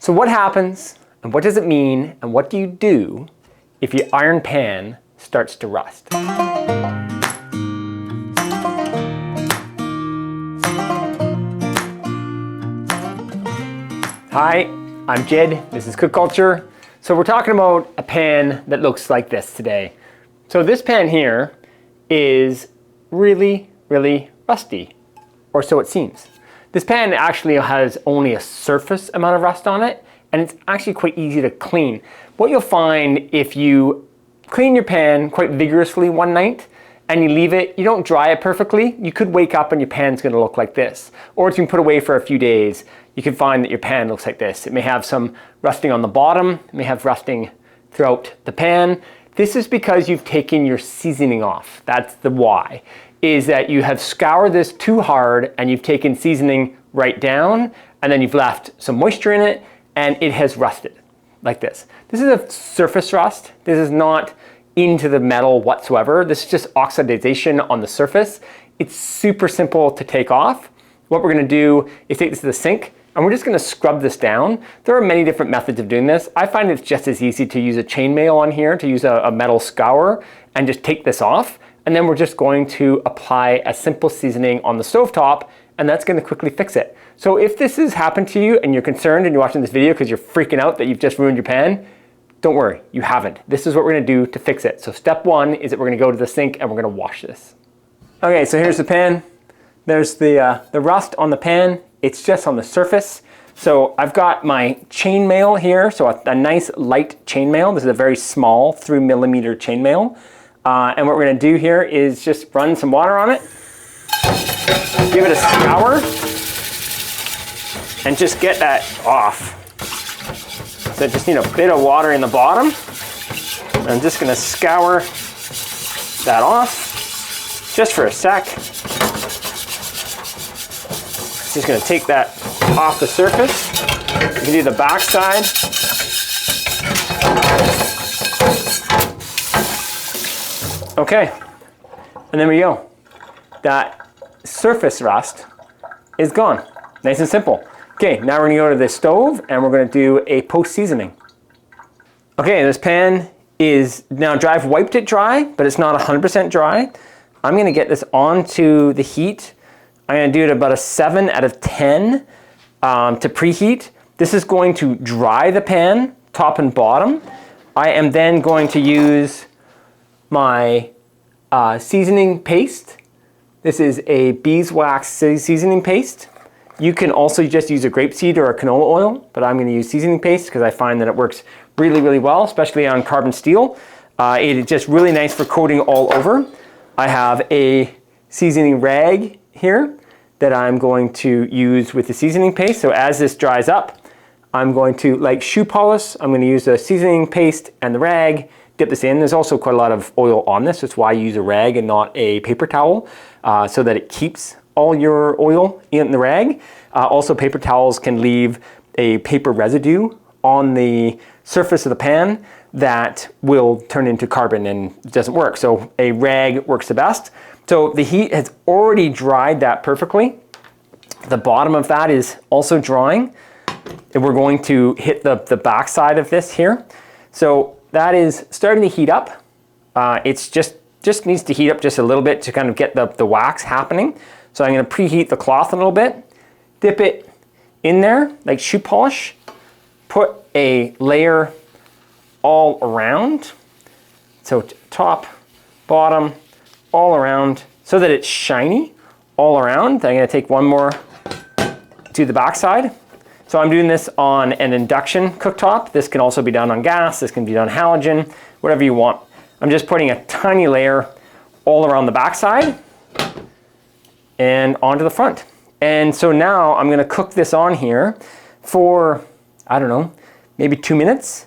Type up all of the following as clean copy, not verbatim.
So what happens, and what does it mean, and what do you do if your iron pan starts to rust? Hi, I'm Jed, this is Cook Culture. So we're talking about a pan that looks like this today. So this pan here is really, really rusty, or so it seems. This pan actually has only a surface amount of rust on it, and it's actually quite easy to clean. What you'll find if you clean your pan quite vigorously one night and you leave it, you don't dry it perfectly, you could wake up and your pan's gonna look like this. Or if you can put it away for a few days, you can find that your pan looks like this. It may have some rusting on the bottom, it may have rusting throughout the pan. This is because you've taken your seasoning off. That's the why, is that you have scoured this too hard and you've taken seasoning right down and then you've left some moisture in it and it has rusted like this. This is a surface rust. This is not into the metal whatsoever. This is just oxidization on the surface. It's super simple to take off. What we're gonna do is take this to the sink and we're just gonna scrub this down. There are many different methods of doing this. I find it's just as easy to use a chainmail on here, to use a metal scourer and just take this off. And then we're just going to apply a simple seasoning on the stovetop and that's gonna quickly fix it. So if this has happened to you and you're concerned and you're watching this video because you're freaking out that you've just ruined your pan, don't worry, you haven't. This is what we're gonna do to fix it. So step one is that we're gonna go to the sink and we're gonna wash this. Okay, so here's the pan. There's the rust on the pan. It's just on the surface. So I've got my chainmail here, so a nice light chainmail. This is a very small 3mm chainmail. And what we're gonna do here is just run some water on it, give it a scour, and just get that off. So just need a bit of water in the bottom. I'm just gonna scour that off just for a sec. Just gonna take that off the surface. You can do the back side. Okay, and there we go. That surface rust is gone. Nice and simple. Okay, now we're gonna go to the stove and we're gonna do a post-seasoning. Okay, this pan is now dry. I've wiped it dry, but it's not 100% dry. I'm gonna get this onto the heat. I'm gonna do it about a 7 out of 10 to preheat. This is going to dry the pan, top and bottom. I am then going to use my seasoning paste. This is a beeswax seasoning paste. You can also just use a grapeseed or a canola oil, but I'm gonna use seasoning paste because I find that it works really, really well, especially on carbon steel. It is just really nice for coating all over. I have a seasoning rag here that I'm going to use with the seasoning paste. So as this dries up, I'm going to, like shoe polish, I'm gonna use the seasoning paste and the rag, dip this in. There's also quite a lot of oil on this. That's why I use a rag and not a paper towel, so that it keeps all your oil in the rag. Also, paper towels can leave a paper residue on the surface of the pan that will turn into carbon and it doesn't work. So a rag works the best. So the heat has already dried that perfectly. The bottom of that is also drying. And we're going to hit the back side of this here. So that is starting to heat up. It's just needs to heat up just a little bit to kind of get the wax happening. So I'm gonna preheat the cloth a little bit, dip it in there like shoe polish, put a layer all around. So top, bottom, all around so that it's shiny all around. I'm gonna take one more to the back side. So I'm doing this on an induction cooktop. This can also be done on gas. This can be done halogen, whatever you want. I'm just putting a tiny layer all around the back side and onto the front. And so now I'm gonna cook this on here for, I don't know, maybe 2 minutes.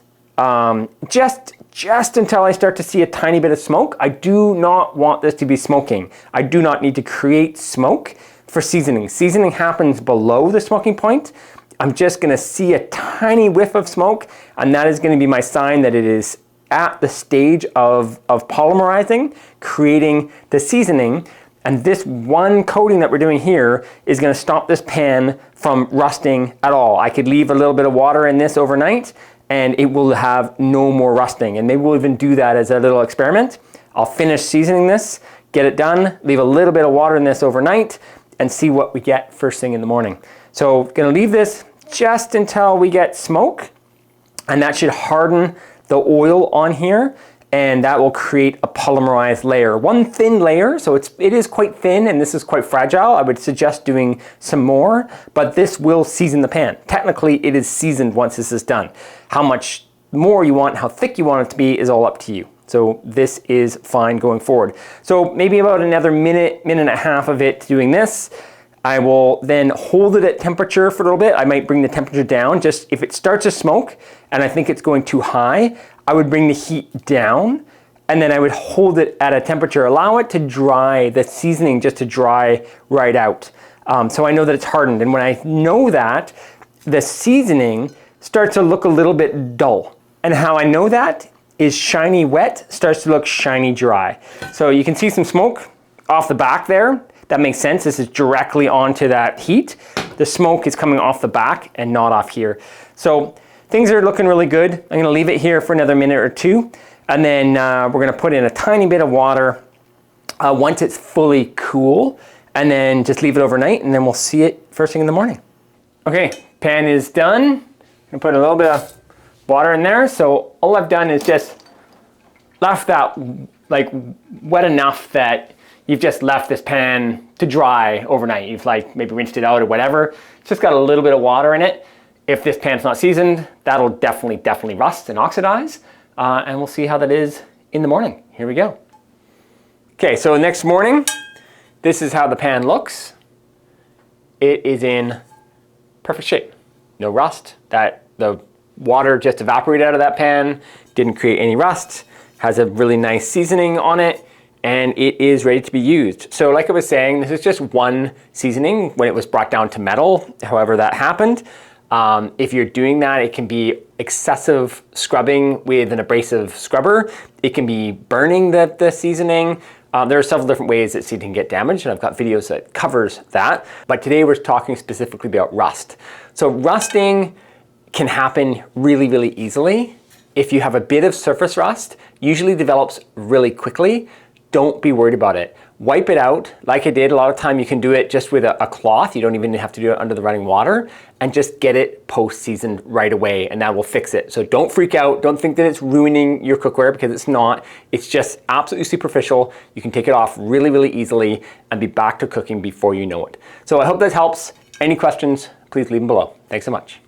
Just until I start to see a tiny bit of smoke. I do not want this to be smoking. I do not need to create smoke for seasoning. Seasoning happens below the smoking point. I'm just gonna see a tiny whiff of smoke, and that is gonna be my sign that it is at the stage of polymerizing, creating the seasoning And this one coating that we're doing here is going to stop this pan from rusting at all. I could leave a little bit of water in this overnight and it will have no more rusting. And maybe we'll even do that as a little experiment. I'll finish seasoning this, get it done, leave a little bit of water in this overnight, and see what we get first thing in the morning. So gonna leave this just until we get smoke, and that should harden the oil on here, and that will create a polymerized layer. One thin layer, so it is quite thin and this is quite fragile. I would suggest doing some more, but this will season the pan. Technically, it is seasoned once this is done. How much more you want, how thick you want it to be is all up to you. So this is fine going forward. So maybe about another minute, minute and a half of it doing this. I will then hold it at temperature for a little bit. I might bring the temperature down. Just if it starts to smoke and I think it's going too high, I would bring the heat down and then I would hold it at a temperature, allow it to dry, the seasoning just to dry right out. So I know that it's hardened. And when I know that, the seasoning starts to look a little bit dull. And how I know that is shiny wet starts to look shiny dry. So you can see some smoke off the back there. That makes sense. This is directly onto that heat. The smoke is coming off the back and not off here. So things are looking really good. I'm gonna leave it here for another minute or two. And then we're gonna put in a tiny bit of water once it's fully cool, and then just leave it overnight, and then we'll see it first thing in the morning. Okay, pan is done. I'm gonna put a little bit of water in there. So all I've done is just left that like wet enough that you've just left this pan to dry overnight. You've like maybe rinsed it out or whatever. It's just got a little bit of water in it. If this pan's not seasoned, that'll definitely rust and oxidize. And we'll see how that is in the morning. Here we go. Okay, so next morning, this is how the pan looks. It is in perfect shape. No rust. The water just evaporated out of that pan, didn't create any rust, has a really nice seasoning on it, and it is ready to be used. So like I was saying, this is just one seasoning when it was brought down to metal, however that happened. If you're doing that, it can be excessive scrubbing with an abrasive scrubber. It can be burning the seasoning. There are several different ways that seasoning can get damaged, and I've got videos that covers that. But today we're talking specifically about rust. So rusting can happen really easily. If you have a bit of surface rust, usually develops really quickly. Don't be worried about it. Wipe it out like I did. A lot of time you can do it just with a cloth. You don't even have to do it under the running water, and just get it post-seasoned right away, and that will fix it. So don't freak out. Don't think that it's ruining your cookware, because it's not. It's just absolutely superficial. You can take it off really easily and be back to cooking before you know it. So I hope this helps. Any questions, please leave them below. Thanks so much.